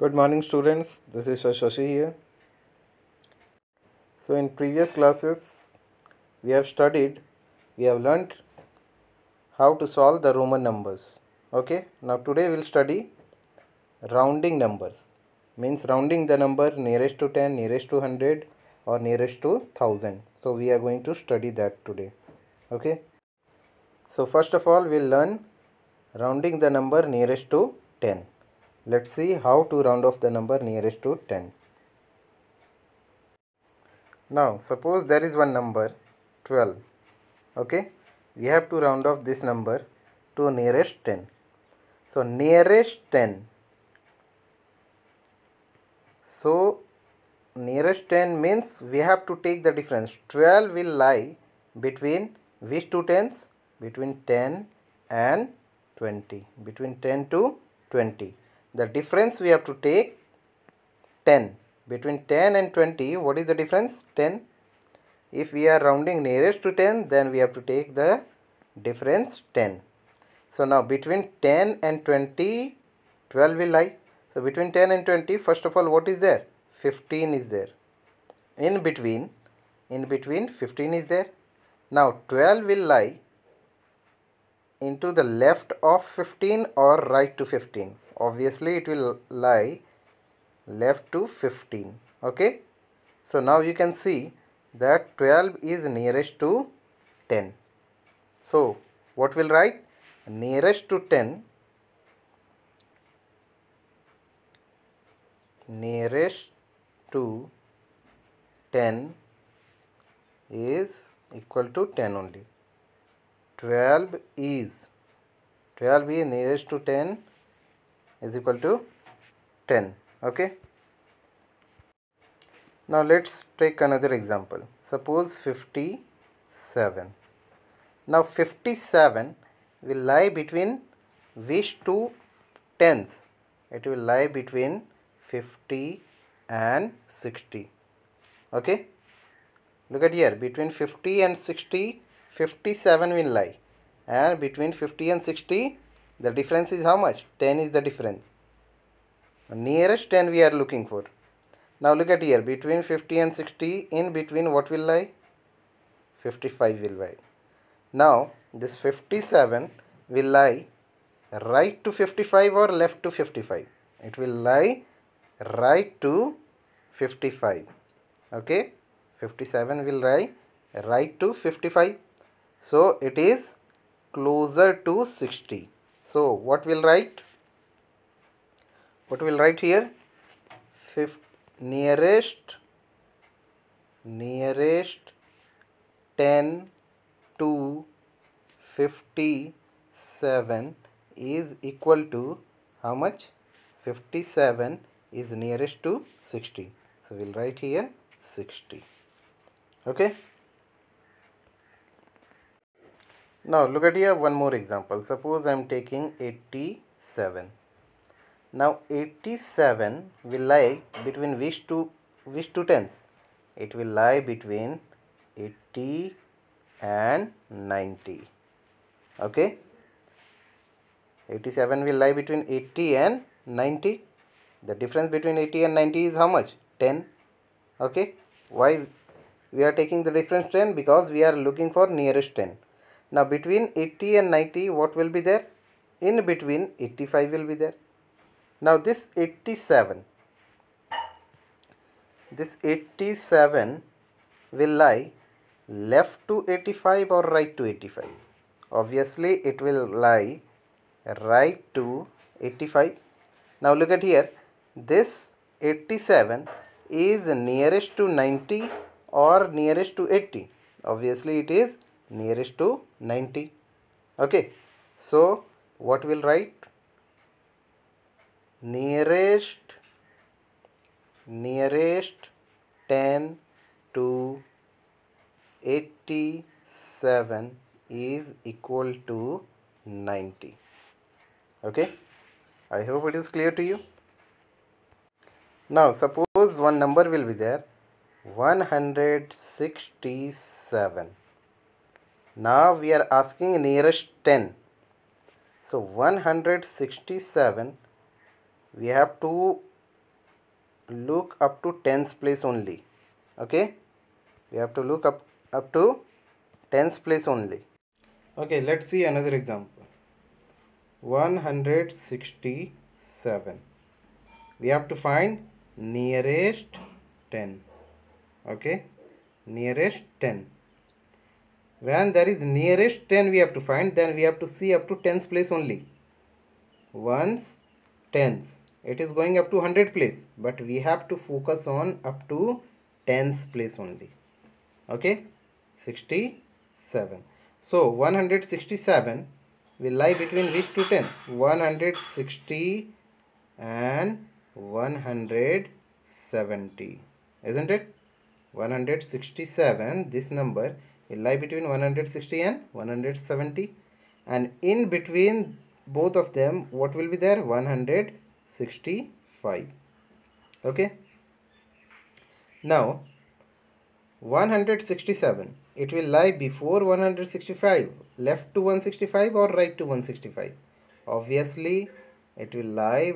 Good morning students, this is Shashi here. So in previous classes we have learnt how to solve the Roman numbers. Okay, now today we'll study rounding numbers. Means rounding the number nearest to 10, nearest to 100 or nearest to 1000. So we are going to study that today. Okay, so first of all we'll learn rounding the number nearest to 10. Let's see how to round off the number nearest to 10. Now suppose there is one number 12. Okay, we have to round off this number to nearest 10. So nearest 10. So nearest 10 means we have to take the difference. 12 will lie between which two tens? Between 10 and 20. Between 10 to 20. The difference we have to take 10. Between 10 and 20, what is the difference? 10. If we are rounding nearest to 10, then we have to take the difference 10. So now between 10 and 20, 12 will lie. So between 10 and 20, first of all, what is there? 15 is there. In between 15 is there. Now 12 will lie into the left of 15 or right to 15. Obviously it will lie left to 15. Okay. So now you can see that 12 is nearest to 10. So what will write? Nearest to 10, nearest to 10 is equal to 10 only. 12 is nearest to 10 is equal to 10. Okay. Now let's take another example. Suppose 57. Now 57 will lie between which two tens? It will lie between 50 and 60. Okay. Look at here. Between 50 and 60, 57 will lie. And between 50 and 60, the difference is how much? 10 is the difference. Nearest 10 we are looking for. Now look at here. Between 50 and 60, in between what will lie? 55 will lie. Now this 57 will lie right to 55 or left to 55? It will lie right to 55. Okay, 57 will lie right to 55. So it is closer to 60. So what will write? What will write here? Nearest 10 to 57 is equal to how much? 57 is nearest to 60. So we'll write here 60. Okay. Now look at here one more example. Suppose I am taking 87. Now 87 will lie between which two tens? It will lie between 80 and 90. Okay. 87 will lie between 80 and 90. The difference between 80 and 90 is how much? 10. Okay. Why we are taking the difference 10? Because we are looking for nearest 10. Now between 80 and 90, what will be there? In between 85 will be there. Now this 87 will lie left to 85 or right to 85? Obviously it will lie right to 85. Now look at here. This 87 is nearest to 90 or nearest to 80? Obviously it is nearest to 90. Okay. So what will write? Nearest 10 to 87 is equal to 90. Okay. I hope it is clear to you. Now suppose one number will be there 167. Now we are asking nearest 10. So 167 we have to look up to tens place only. Okay, we have to look up to tens place only. Okay, let's see another example. 167. We have to find nearest 10. Okay, nearest 10. When there is nearest 10 we have to find, then we have to see up to tens place only. Ones, tens, it is going up to 100 place, but we have to focus on up to tens place only. Okay, 67. So 167 will lie between which two 10? 160 and 170, isn't it? 167, this number will lie between 160 and 170, and in between both of them what will be there? 165. Okay, now 167, it will lie before 165, left to 165 or right to 165? Obviously it will lie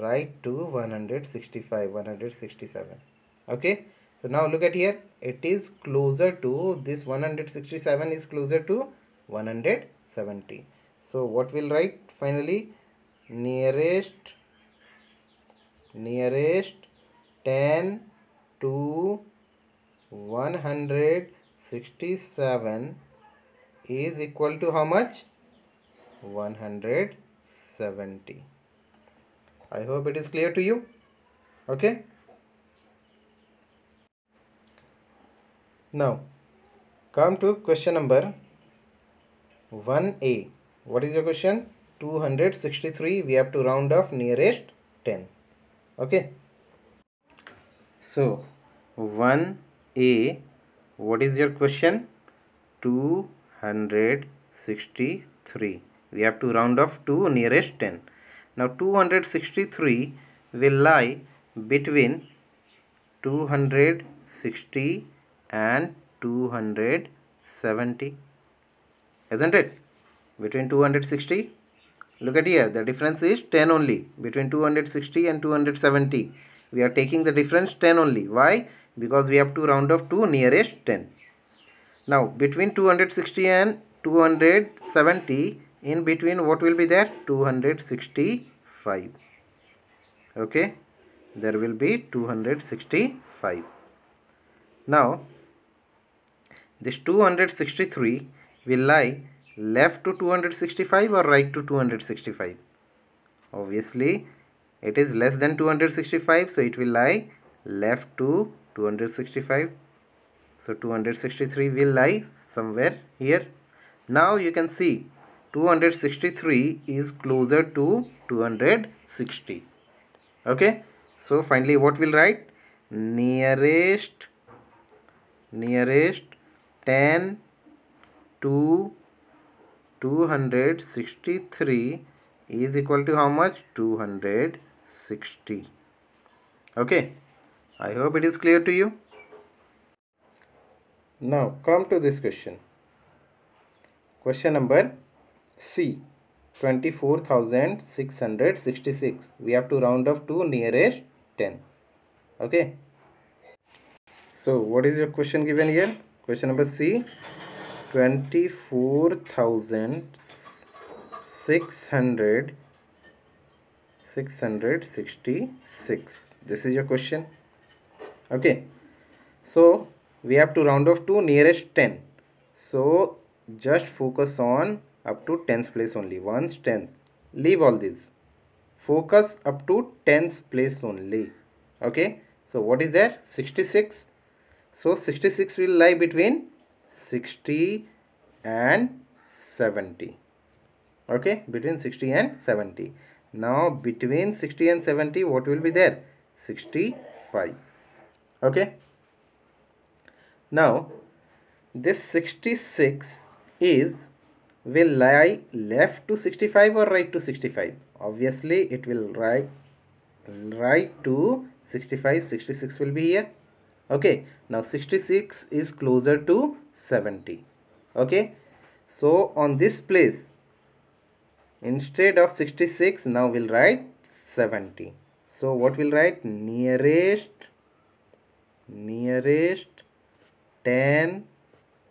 right to 165, 167. Okay, so now look at here, it is closer to this 167 is closer to 170. So what will write finally? Nearest 10 to 167 is equal to how much? 170. I hope it is clear to you. Okay, now come to question number 1a. What is your question? 263. We have to round off nearest 10. Okay, so 1a, what is your question? 263. We have to round off to nearest 10. Now 263 will lie between 260 and 270, isn't it? Between 260, look at here, the difference is 10 only. Between 260 and 270 we are taking the difference 10 only. Why? Because we have to round off to nearest 10. Now between 260 and 270, in between what will be there? 265. Okay, there will be 265. Now this 263 will lie left to 265 or right to 265? Obviously it is less than 265, so it will lie left to 265. So 263 will lie somewhere here. Now you can see 263 is closer to 260. Okay, so finally what will write? Nearest 10 to 263 is equal to how much? 260. Okay, I hope it is clear to you. Now come to this question. Question number C. 24,666. We have to round off to nearest 10. Okay, so what is your question given here? Question number C. 24,666. This is your question. Okay, so we have to round off to nearest 10. So just focus on up to tens place only. Ones, tens, leave all this. Focus up to tens place only. Okay, so what is there? 66. So 66 will lie between 60 and 70. Okay, between 60 and 70. Now between 60 and 70 what will be there? 65. Okay, now this 66 will lie left to 65 or right to 65? Obviously it will right to 65. 66 will be here. Okay, now 66 is closer to 70. Okay, so on this place instead of 66 now we'll write 70. So what we'll write? Nearest 10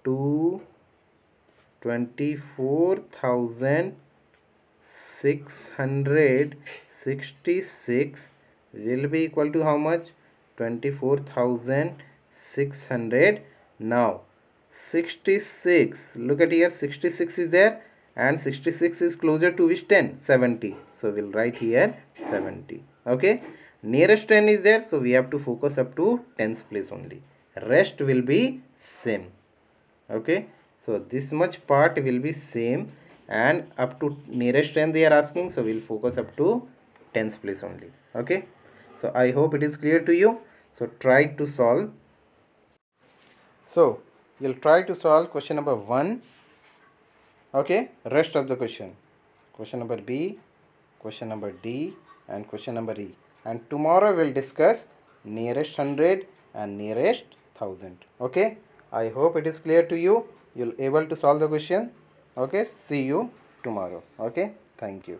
to 24,666 will be equal to how much? 24,600. Now 66, look at here, 66 is there and 66 is closer to which 10? 70. So we'll write here 70. Okay, nearest 10 is there, so we have to focus up to tens place only. Rest will be same. Okay, so this much part will be same, and up to nearest 10 they are asking, so we'll focus up to tens place only. Okay, so I hope it is clear to you. So try to solve. So you'll try to solve question number 1. Okay, rest of the question number B, question number D, and question number E. And tomorrow we'll discuss nearest 100 and nearest 1000. Okay, I hope it is clear to you. You'll able to solve the question. Okay, see you tomorrow. Okay, thank you.